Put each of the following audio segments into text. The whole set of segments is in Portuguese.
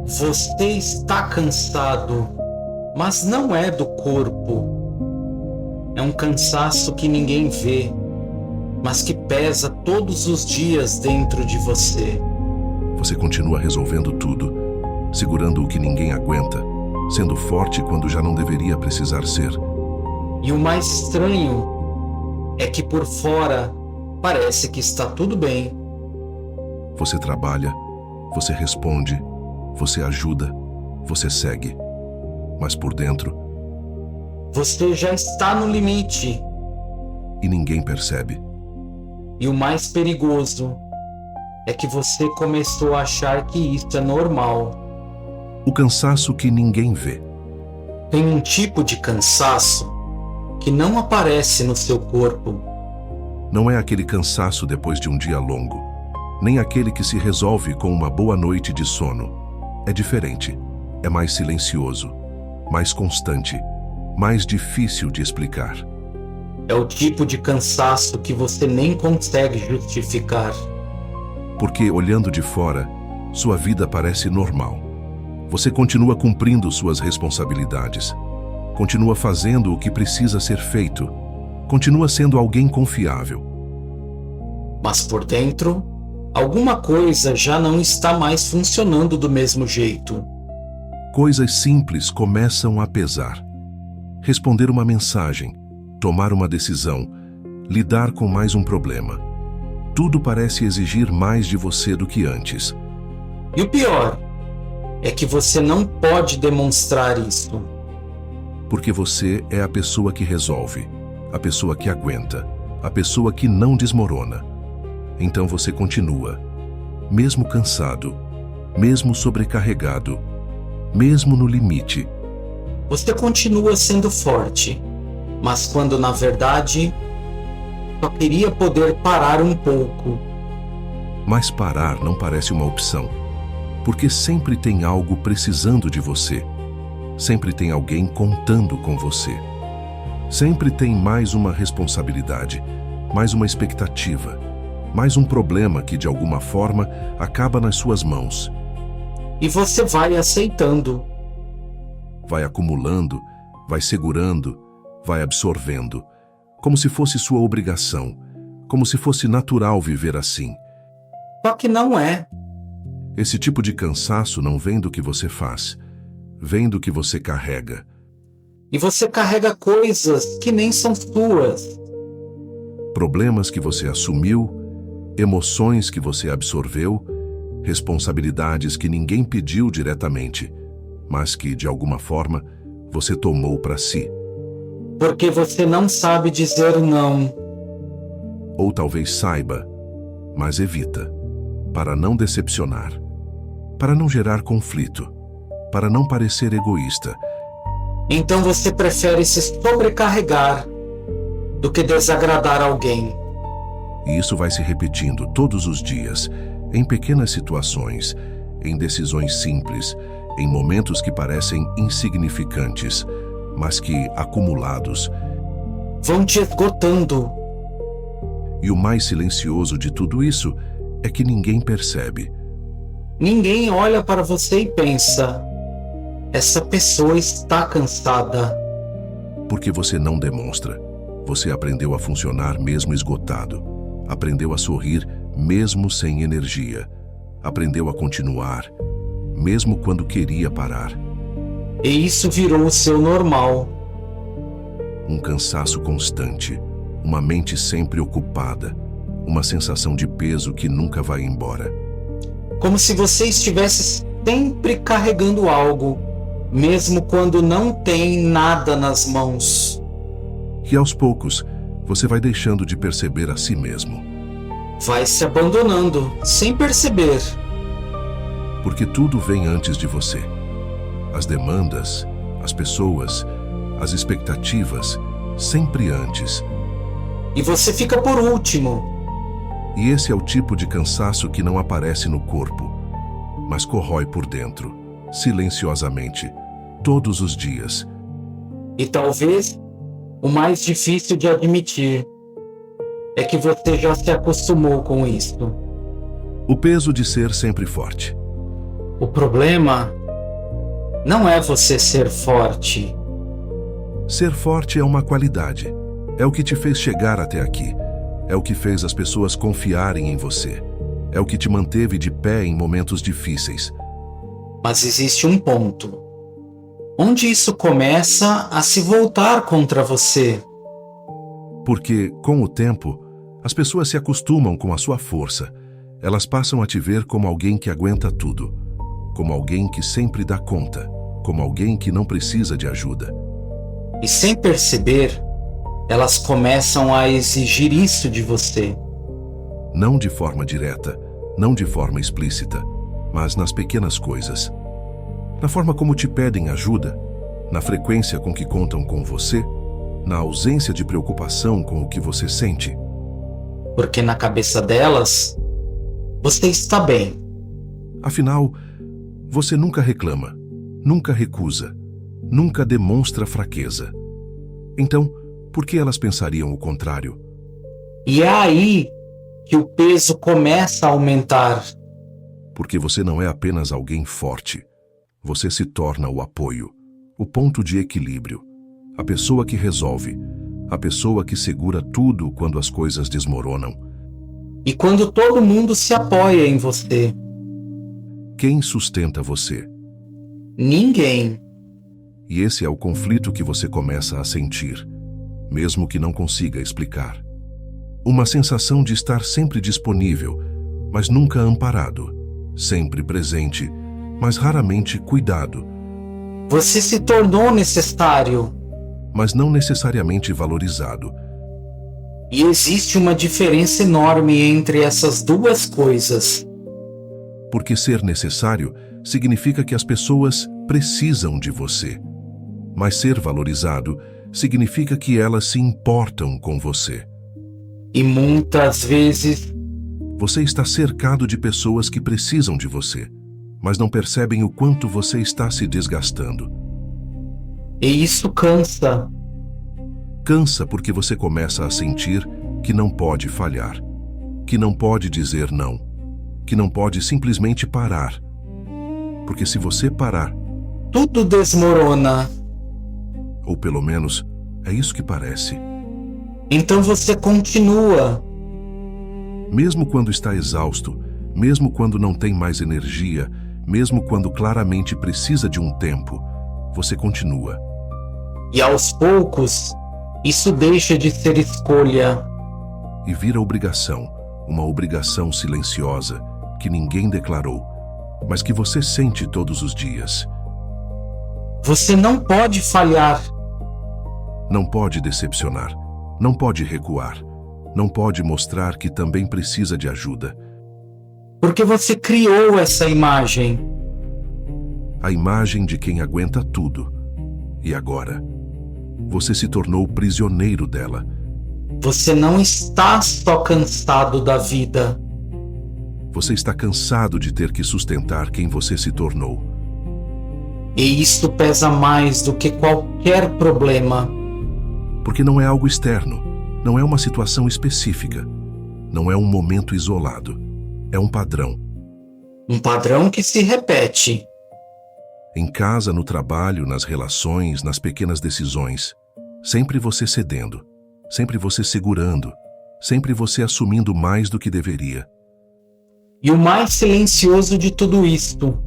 Você está cansado, mas não é do corpo. É um cansaço que ninguém vê, mas que pesa todos os dias dentro de você. Você continua resolvendo tudo, segurando o que ninguém aguenta, sendo forte quando já não deveria precisar ser. E o mais estranho é que por fora parece que está tudo bem. Você trabalha, você responde, você ajuda, você segue. Mas por dentro, Você já está no limite. e ninguém percebe. E o mais perigoso é que você começou a achar que isso é normal. O cansaço que ninguém vê. Tem um tipo de cansaço que não aparece no seu corpo. Não é aquele cansaço depois de um dia longo, nem aquele que se resolve com uma boa noite de sono. É diferente, é mais silencioso, mais constante, mais difícil de explicar. É o tipo de cansaço que você nem consegue justificar. Porque, olhando de fora, sua vida parece normal. Você continua cumprindo suas responsabilidades, continua fazendo o que precisa ser feito, continua sendo alguém confiável. Mas por dentro, alguma coisa já não está mais funcionando do mesmo jeito. Coisas simples começam a pesar. Responder uma mensagem, tomar uma decisão, lidar com mais um problema. Tudo parece exigir mais de você do que antes. E o pior é que você não pode demonstrar isso. Porque você é a pessoa que resolve, a pessoa que aguenta, a pessoa que não desmorona. Então você continua, mesmo cansado, mesmo sobrecarregado, mesmo no limite. Você continua sendo forte, mas quando na verdade só queria poder parar um pouco. Mas parar não parece uma opção, porque sempre tem algo precisando de você. Sempre tem alguém contando com você. Sempre tem mais uma responsabilidade, mais uma expectativa, mais um problema que de alguma forma acaba nas suas mãos. E você vai aceitando. Vai acumulando, vai segurando, vai absorvendo, como se fosse sua obrigação, como se fosse natural viver assim. Só que não é. Esse tipo de cansaço não vem do que você faz, vem do que você carrega. E você carrega coisas que nem são suas. Problemas que você assumiu, emoções que você absorveu, responsabilidades que ninguém pediu diretamente, mas que, de alguma forma, você tomou para si. Porque você não sabe dizer não. Ou talvez saiba, mas evita, para não decepcionar, para não gerar conflito, para não parecer egoísta. Então você prefere se sobrecarregar do que desagradar alguém. E isso vai se repetindo todos os dias, em pequenas situações, em decisões simples, em momentos que parecem insignificantes, mas que, acumulados, Vão te esgotando. e o mais silencioso de tudo isso é que ninguém percebe. Ninguém olha para você e pensa: essa pessoa está cansada. Porque você não demonstra. Você aprendeu a funcionar mesmo esgotado. Aprendeu a sorrir mesmo sem energia. Aprendeu a continuar, mesmo quando queria parar. E isso virou o seu normal. Um cansaço constante, uma mente sempre ocupada, uma sensação de peso que nunca vai embora. Como se você estivesse sempre carregando algo, mesmo quando não tem nada nas mãos. E aos poucos, você vai deixando de perceber a si mesmo. Vai se abandonando, sem perceber. Porque tudo vem antes de você. As demandas, as pessoas, as expectativas, sempre antes. E você fica por último. E esse é o tipo de cansaço que não aparece no corpo, mas corrói por dentro, silenciosamente, todos os dias. E talvez o mais difícil de admitir é que você já se acostumou com isso. O peso de ser sempre forte. O problema não é você ser forte. Ser forte é uma qualidade. É o que te fez chegar até aqui. É o que fez as pessoas confiarem em você. É o que te manteve de pé em momentos difíceis. Mas existe um ponto onde isso começa a se voltar contra você. Porque, com o tempo, as pessoas se acostumam com a sua força. Elas passam a te ver como alguém que aguenta tudo, como alguém que sempre dá conta, como alguém que não precisa de ajuda. E sem perceber, elas começam a exigir isso de você. Não de forma direta, não de forma explícita, mas nas pequenas coisas. Na forma como te pedem ajuda, na frequência com que contam com você, na ausência de preocupação com o que você sente. Porque na cabeça delas, você está bem. Afinal, você nunca reclama, nunca recusa, nunca demonstra fraqueza. Então, por que elas pensariam o contrário? E é aí que o peso começa a aumentar. Porque você não é apenas alguém forte. Você se torna o apoio, o ponto de equilíbrio, a pessoa que resolve, a pessoa que segura tudo quando as coisas desmoronam. E quando todo mundo se apoia em você? Quem sustenta você? Ninguém. E esse é o conflito que você começa a sentir, mesmo que não consiga explicar. Uma sensação de estar sempre disponível, mas nunca amparado, sempre presente, mas raramente cuidado. Você se tornou necessário. Mas não necessariamente valorizado. E existe uma diferença enorme entre essas duas coisas. Porque ser necessário significa que as pessoas precisam de você. Mas ser valorizado significa que elas se importam com você. E muitas vezes Você está cercado de pessoas que precisam de você, mas não percebem o quanto você está se desgastando. e isso cansa. Cansa porque você começa a sentir que não pode falhar, que não pode dizer não, que não pode simplesmente parar. Porque se você parar, Tudo desmorona. ou pelo menos é isso que parece, Então você continua. mesmo quando está exausto, mesmo quando não tem mais energia, mesmo quando claramente precisa de um tempo, você continua. E aos poucos, isso deixa de ser escolha. E vira obrigação, uma obrigação silenciosa que ninguém declarou, mas que você sente todos os dias. Você não pode falhar. Não pode decepcionar, não pode recuar, não pode mostrar que também precisa de ajuda. Porque você criou essa imagem. A imagem de quem aguenta tudo. E agora, você se tornou prisioneiro dela. Você não está só cansado da vida. Você está cansado de ter que sustentar quem você se tornou. E isso pesa mais do que qualquer problema. Porque não é algo externo, não é uma situação específica, não é um momento isolado, é um padrão. Um padrão que se repete. Em casa, no trabalho, nas relações, nas pequenas decisões. Sempre você cedendo, sempre você segurando, sempre você assumindo mais do que deveria. E o mais silencioso de tudo isto.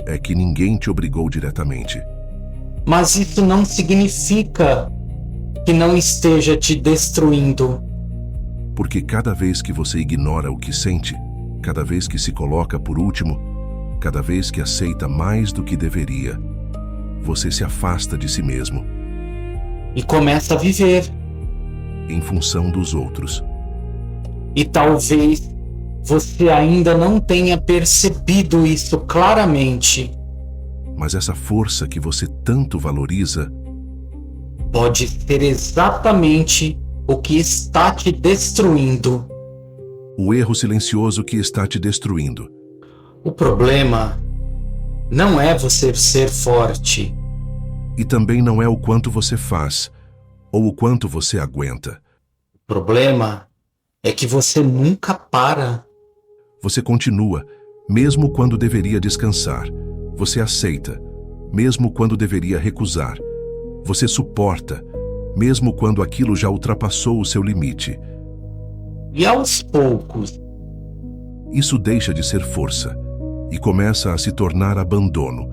É que ninguém te obrigou diretamente. Mas isso não significa que não esteja te destruindo. Porque cada vez que você ignora o que sente, cada vez que se coloca por último, cada vez que aceita mais do que deveria, você se afasta de si mesmo. E começa a viver. Em função dos outros. E talvez você ainda não tenha percebido isso claramente. Mas essa força que você tanto valoriza Pode ser exatamente o que está te destruindo. o erro silencioso que está te destruindo. O problema não é você ser forte. E também não é o quanto você faz, ou o quanto você aguenta. O problema é que você nunca para. Você continua, mesmo quando deveria descansar. Você aceita, mesmo quando deveria recusar. Você suporta, mesmo quando aquilo já ultrapassou o seu limite. E aos poucos, Isso deixa de ser força e começa a se tornar abandono.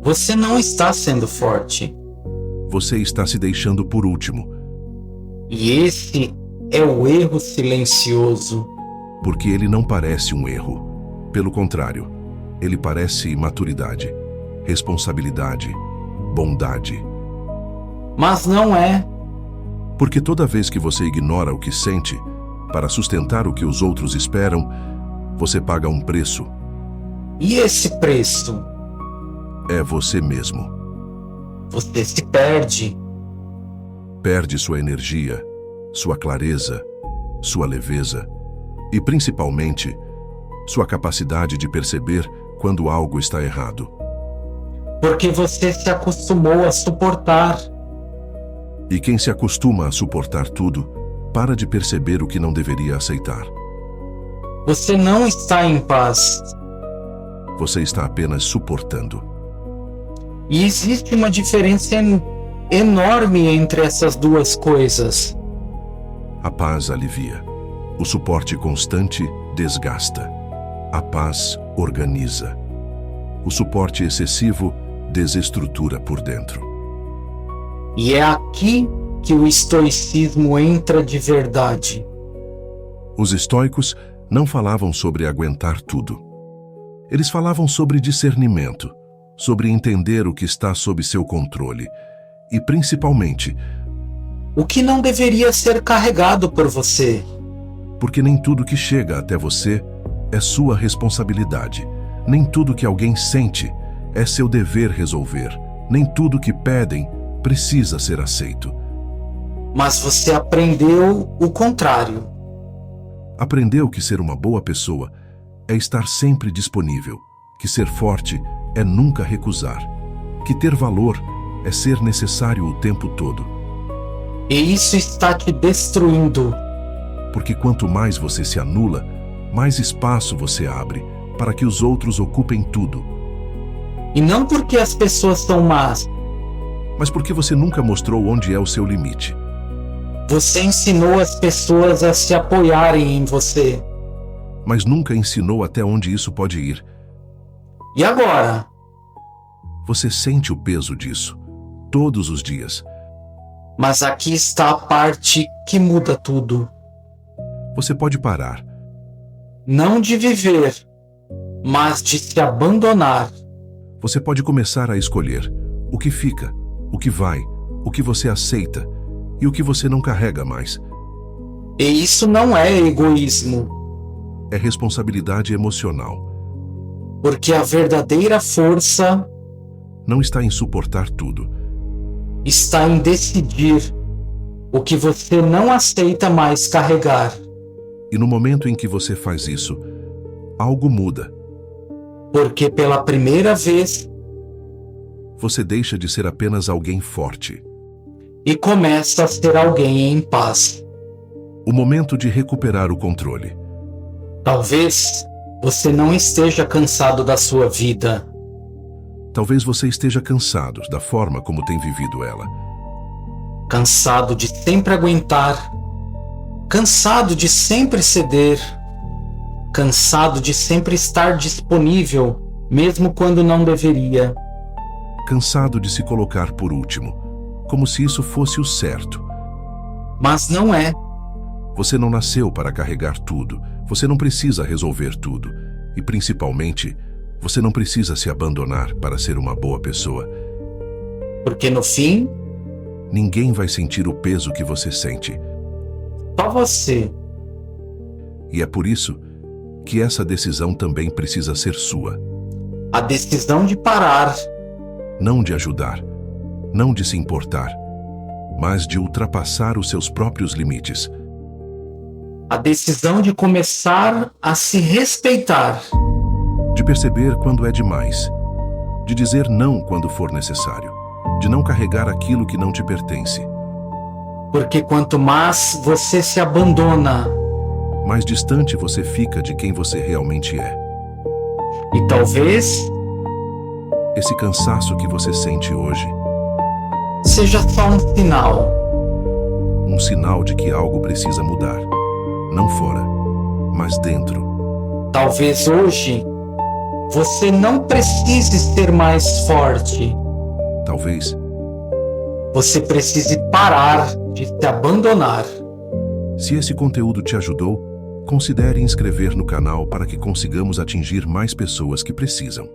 você não está sendo forte. Você está se deixando por último, E esse é o erro silencioso. porque ele não parece um erro. Pelo contrário, ele parece maturidade, responsabilidade, bondade. Mas não é. Porque toda vez que você ignora o que sente para sustentar o que os outros esperam, você paga um preço. E esse preço? É você mesmo. Você se perde. Perde sua energia, sua clareza, sua leveza e, principalmente, sua capacidade de perceber quando algo está errado. Porque você se acostumou a suportar. E quem se acostuma a suportar tudo, para de perceber o que não deveria aceitar. Você não está em paz. Você está apenas suportando. E existe uma diferença enorme entre essas duas coisas. A paz alivia. O suporte constante desgasta. A paz organiza. O suporte excessivo desestrutura por dentro. E é aqui que o estoicismo entra de verdade. Os estoicos não falavam sobre aguentar tudo. Eles falavam sobre discernimento, sobre entender o que está sob seu controle e, principalmente, O que não deveria ser carregado por você. porque nem tudo que chega até você é sua responsabilidade. Nem tudo que alguém sente é seu dever resolver. Nem tudo que pedem precisa ser aceito. Mas você aprendeu o contrário. Aprendeu que ser uma boa pessoa é estar sempre disponível, que ser forte é nunca recusar, que ter valor é ser necessário o tempo todo. E isso está te destruindo. Porque quanto mais você se anula, mais espaço você abre para que os outros ocupem tudo. E não porque as pessoas são más. Mas porque você nunca mostrou onde é o seu limite. Você ensinou as pessoas a se apoiarem em você. Mas nunca ensinou até onde isso pode ir. E agora? Você sente o peso disso, todos os dias. Mas aqui está a parte que muda tudo. Você pode parar, Não de viver, mas de se abandonar. você pode começar a escolher o que fica, o que vai, o que você aceita e o que você não carrega mais. E isso não é egoísmo, É responsabilidade emocional. porque a verdadeira força Não está em suportar tudo, está em decidir o que você não aceita mais carregar. e no momento em que você faz isso, algo muda. Porque pela primeira vez Você deixa de ser apenas alguém forte. e começa a ser alguém em paz. O momento de recuperar o controle. Talvez você não esteja cansado da sua vida, Talvez você esteja cansado da forma como tem vivido ela. cansado de sempre aguentar, cansado de sempre ceder, cansado de sempre estar disponível, mesmo quando não deveria. Cansado de se colocar por último, como se isso fosse o certo. Mas não é. Você não nasceu para carregar tudo, você não precisa resolver tudo. E principalmente, você não precisa se abandonar para ser uma boa pessoa. Porque no fim, Ninguém vai sentir o peso que você sente. só você. E é por isso que essa decisão também precisa ser sua. A decisão de parar, Não de ajudar, não de se importar, mas de ultrapassar os seus próprios limites. a decisão de começar a se respeitar. De perceber quando é demais. De dizer não quando for necessário. De não carregar aquilo que não te pertence. Porque quanto mais você se abandona, Mais distante você fica de quem você realmente é. E talvez Esse cansaço que você sente hoje, seja só um sinal de que algo precisa mudar. Não fora, mas dentro. talvez hoje você não precise ser mais forte. Talvez, Você precise parar de se abandonar. se esse conteúdo te ajudou, considere inscrever no canal para que consigamos atingir mais pessoas que precisam.